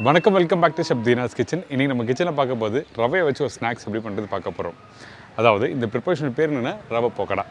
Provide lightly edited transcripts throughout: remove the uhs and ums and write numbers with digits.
வணக்கம், welcome back to chef Deena's kitchen. இன்றைக்கி நம்ம கிச்சனில் பார்க்க போது ரவையை வச்சு ஒரு ஸ்நாக்ஸ் எப்படி பண்ணுறது பார்க்க போகிறோம். அதாவது இந்த ப்ரிப்பரேஷன் பேர் என்னென்னா ரவை போக்கடா.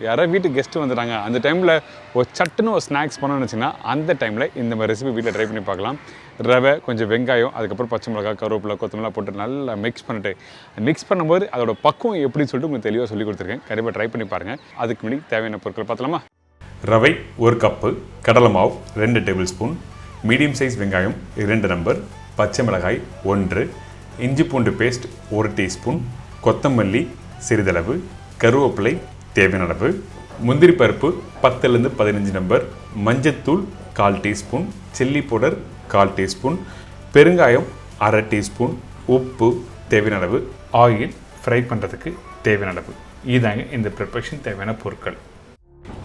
யாராவது வீட்டுக்கு கெஸ்ட்டு வந்துட்டாங்க, அந்த டைமில் ஒரு சட்டுன்னு ஒரு ஸ்நாக்ஸ் பண்ணணும்னு வச்சிங்கன்னா அந்த டைமில் இந்த மாதிரி ரெசிபி வீட்டில் ட்ரை பண்ணி பார்க்கலாம். ரவை, கொஞ்சம் வெங்காயம், அதுக்கப்புறம் பச்சை மிளகாய், கருவேப்பிலை, கொத்தமல்லி போட்டு நல்லா மிக்ஸ் பண்ணும்போது அதோட பக்குவம் எப்படின்னு சொல்லிட்டு உங்களுக்கு தெளிவாக சொல்லி கொடுத்துருக்கேன். கண்டிப்பாக ட்ரை பண்ணி பாருங்கள். அதுக்கு முன்னாடி தேவையான பொருட்கள் பார்த்தலாமா? ரவை 1 கப்பு, கடலை மாவு 2 டேபிள் ஸ்பூன், மீடியம் சைஸ் வெங்காயம் 2 நம்பர், பச்சை மிளகாய் 1, இஞ்சி பூண்டு பேஸ்ட் 1 டீஸ்பூன், கொத்தமல்லி சிறிதளவு, கருவேப்பிலை தேவையான அளவு, முந்திரி பருப்பு 10லேருந்து 15 நம்பர், மஞ்சத்தூள் 1/4 டீஸ்பூன், சில்லி பவுடர் 1/4 டீஸ்பூன், பெருங்காயம் 1/2 டீஸ்பூன், உப்பு தேவையான அளவு, ஆயில் ஃப்ரை பண்ணுறதுக்கு தேவையான அளவு. இதாங்க இந்த ப்ரிப்பரேஷன் தேவையான பொருட்கள்.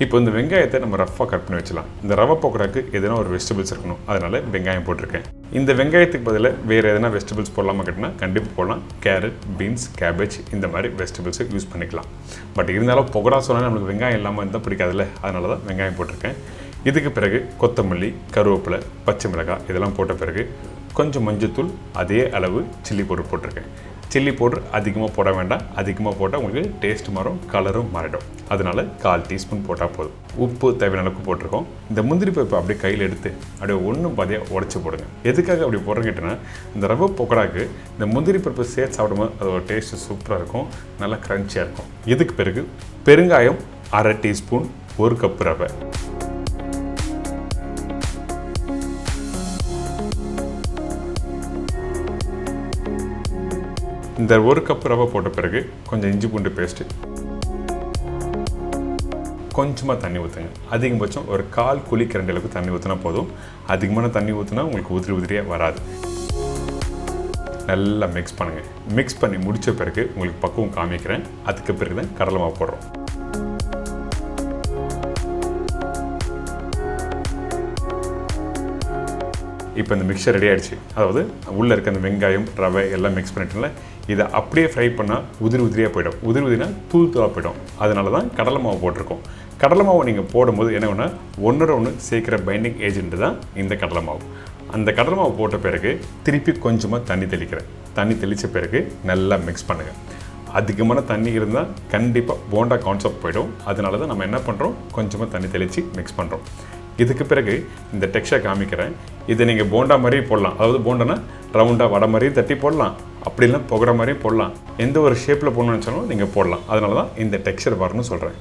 இப்போ இந்த வெங்காயத்தை நம்ம ரஃபாக கட் பண்ணி வச்சலாம். இந்த ரவை பக்கோடாக்கு எதனா ஒரு வெஜிடபிள்ஸ் இருக்கணும், அதனால் வெங்காயம் போட்டிருக்கேன். இந்த வெங்காயத்துக்கு பதிலாக வேறு எதனா வெஜிடபிள்ஸ் போடலாமா கேட்டினா கண்டிப்பாக போடலாம். கேரட், பீன்ஸ், கேபேஜ் இந்த மாதிரி வெஜிடபிள்ஸை யூஸ் பண்ணிக்கலாம். பட் இருந்தாலும் பக்கோடா சொன்னால் நம்மளுக்கு வெங்காயம் இல்லாமல் இருந்தால் பிடிக்காதுல்ல, அதனால தான் வெங்காயம் போட்டிருக்கேன். இதுக்கு பிறகு கொத்தமல்லி, கருவேப்பிலை, பச்சை மிளகாய் இதெல்லாம் போட்ட பிறகு கொஞ்சம் மஞ்சத்தூள், அதே அளவு சில்லி பவுடர் போட்டிருக்கேன். சில்லி பவுடர் அதிகமாக போட வேண்டாம், அதிகமாக போட்டால் உங்களுக்கு டேஸ்ட் மாறும், கலரும் மாறிடும். அதனால் 1/4 டீஸ்பூன் போட்டால் போதும். உப்பு தேவையான அளவுக்கு போட்டிருக்கோம். இந்த முந்திரி பருப்பு அப்படியே கையில் எடுத்து அப்படியே ஒன்றும் பாதியாக உடச்சி போடுங்க. எதுக்காக அப்படி போடுறேன்னு கேட்டேன்னா, இந்த ரவை பக்கோடாக்கு இந்த முந்திரி பருப்பு சேர்த்து சாப்பிடும்போது அதோட டேஸ்ட்டு சூப்பராக இருக்கும், நல்லா க்ரன்ச்சியாக இருக்கும். இதுக்கு பிறகு பெருங்காயம் 1/2 டீஸ்பூன், 1 கப்பு ரவை, இந்த 1 கப் ரவை போட்ட பிறகு கொஞ்சம் இஞ்சி பூண்டு பேஸ்ட்டு, கொஞ்சமாக தண்ணி ஊற்றுங்க. அதிகபட்சம் ஒரு 1/4 குழிக்கரண்டி அளவுக்கு தண்ணி ஊற்றினா போதும். அதிகமான தண்ணி ஊற்றினா உங்களுக்கு உதிரியாக வராது. நல்லா மிக்ஸ் பண்ணுங்கள். மிக்ஸ் பண்ணி முடித்த பிறகு உங்களுக்கு பக்குவம் காமிக்கிறேன். அதுக்கு பிறகு தான் கடலை மாவு போடுறோம். இப்போ இந்த மிக்சர் ரெடி ஆகிடுச்சு. அதாவது உள்ளே இருக்க அந்த வெங்காயம், ரவை எல்லாம் மிக்ஸ் பண்ணிட்டோம்ல, இதை அப்படியே ஃப்ரை பண்ணால் உதிரியாக போயிடும். உதிரினா தூளாக போயிடும். அதனால தான் கடலை மாவு போட்டிருக்கோம். கடலை மாவு நீங்கள் போடும்போது என்ன ஒன்று ஒன்றோட ஒன்று சேர்க்குற பைண்டிங் ஏஜென்ட் தான் இந்த கடலை மாவு. அந்த கடலை மாவு போட்ட பிறகு திருப்பி கொஞ்சமாக தண்ணி தெளிக்கிறேன். தண்ணி தெளித்த பிறகு நல்லா மிக்ஸ் பண்ணுங்கள். அதிகமான தண்ணி இருந்தால் கண்டிப்பாக போண்டா கான்செப்ட் போயிடும். அதனால தான் நம்ம என்ன பண்ணுறோம், கொஞ்சமாக தண்ணி தெளித்து மிக்ஸ் பண்ணுறோம். இதுக்கு பிறகு இந்த டெக்ஸ்சர் காமிக்கிறேன். இதை நீங்கள் போண்டா மாதிரியும் போடலாம். அதாவது போண்டானா ரவுண்டாக வடை மாதிரியும் தட்டி போடலாம், அப்படி இல்லை புகை மாதிரியும் போடலாம். எந்த ஒரு ஷேப்பில் போடணும்னு நினச்சாலும் நீங்கள் போடலாம். அதனால தான் இந்த டெக்ஸ்சர் வரணும்னு சொல்கிறேன்.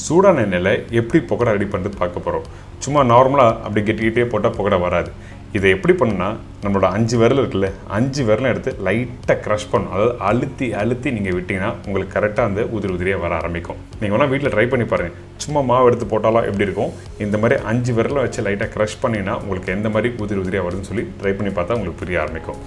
சூடான எண்ணெயில் எப்படி புகை ரெடி பண்ணுறது பார்க்க போகிறோம். சும்மா நார்மலாக அப்படி கெட்டிக்கிட்டே போட்டால் புகை வராது. இதை எப்படி பண்ணுன்னா, நம்மளோட 5 விரல் இருக்குல்ல, 5 விரலும் எடுத்து லைட்டாக க்ரஷ் பண்ணணும். அதாவது அழுத்தி நீங்கள் விட்டிங்கன்னா உங்களுக்கு கரெக்டாக அந்த உதிரியாக வர ஆரம்பிக்கும். நீங்கள் வேணால் வீட்டில் ட்ரை பண்ணி பாருங்கள். சும்மா மாவு எடுத்து போட்டாலும் எப்படி இருக்கும், இந்த மாதிரி 5 விரலை வச்சு லைட்டாக க்ரஷ் பண்ணிங்கன்னா உங்களுக்கு எந்த மாதிரி உதிரியாக வருதுன்னு சொல்லி ட்ரை பண்ணி பார்த்தா உங்களுக்கு புரிய ஆரம்பிக்கும்.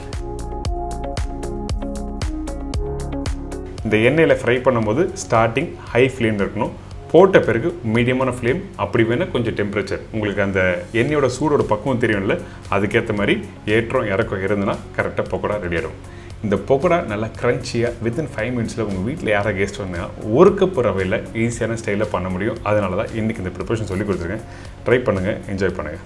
இந்த எண்ணெயில் ஃப்ரை பண்ணும்போது ஸ்டார்டிங் ஹை ஃப்ளேமில் இருக்கணும். போட்ட பிறகு மீடியமான ஃப்ளேம், அப்படி வேணால் கொஞ்சம் டெம்பரேச்சர். உங்களுக்கு அந்த எண்ணெயோட சூடோட பக்குவம் தெரியும்ல, அதுக்கேற்ற மாதிரி ஏற்றம் இறக்கம் இருந்ததுன்னா கரெக்டாக பக்கோடா ரெடி ஆகிடும். இந்த பக்கோடா நல்லா க்ரன்ச்சியாக வித்தின் 5 மினிட்ஸில் உங்கள் வீட்டில் யாராவது கெஸ்ட் வந்தால் 1 கப் ரவையில் ஈஸியான ஸ்டைலில் பண்ண முடியும். அதனால தான் இன்றைக்கி இந்த ப்ரிப்பரேஷன் சொல்லி கொடுத்துருக்கேன். ட்ரை பண்ணுங்கள், என்ஜாய் பண்ணுங்கள்.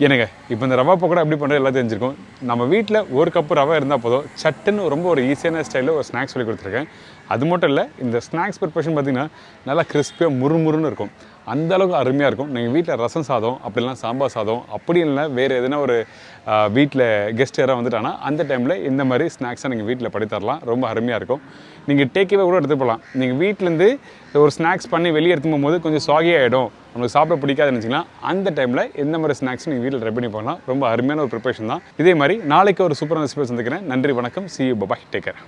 எனக்கு இப்போ இந்த ரவா பக்கோடா எப்படி பண்ணுறது எல்லாம் தெரிஞ்சிருக்கும். நம்ம வீட்டில் ஒரு கப்பு ரவை இருந்தால் போதும், சட்டுன்னு ரொம்ப ஒரு ஈஸியான ஸ்டைலில் ஒரு ஸ்நாக்ஸ் சொல்லி கொடுத்துருக்கேன். அது மட்டும் இல்லை, இந்த ஸ்நாக்ஸ் ப்ரிப்பரேஷன் பார்த்திங்கன்னா நல்லா கிறிஸ்பியாக முறுமுறுன்னு இருக்கும். அந்த அளவுக்கு அருமையாக இருக்கும். நீங்கள் வீட்டில் ரசம் சாதம் அப்படிலாம் சாம்பார் சாதம் அப்படி இல்லை வேறு எதுனா ஒரு வீட்டில் கெஸ்ட் யாராவது வந்துட்டாங்கன்னா அந்த டைமில் இந்த மாதிரி ஸ்நாக்ஸை நீங்கள் வீட்டில் பண்ணி தரலாம். ரொம்ப அருமையாக இருக்கும். நீங்கள் டேக்அவே கூட எடுத்து போகலாம். நீங்கள் வீட்டிலேருந்து ஒரு ஸ்நாக்ஸ் பண்ணி வெளியே எடுத்து போகும்போது கொஞ்சம் சாகி ஆகிடும், உங்களுக்கு சாப்பிட பிடிக்காதுன்னு வச்சிங்கன்னா அந்த டைமில் இந்த மாதிரி ஸ்நாக்ஸ் நீங்கள் வீட்டில் ட்ரை பண்ணி போகலாம். ரொம்ப அருமையான ஒரு ப்ரிப்பரேஷன் தான். இதே மாதிரி நாளைக்கு ஒரு சூப்பரான ரெசிபி சந்திக்கிறேன். நன்றி, வணக்கம். See you, bye bye, take care.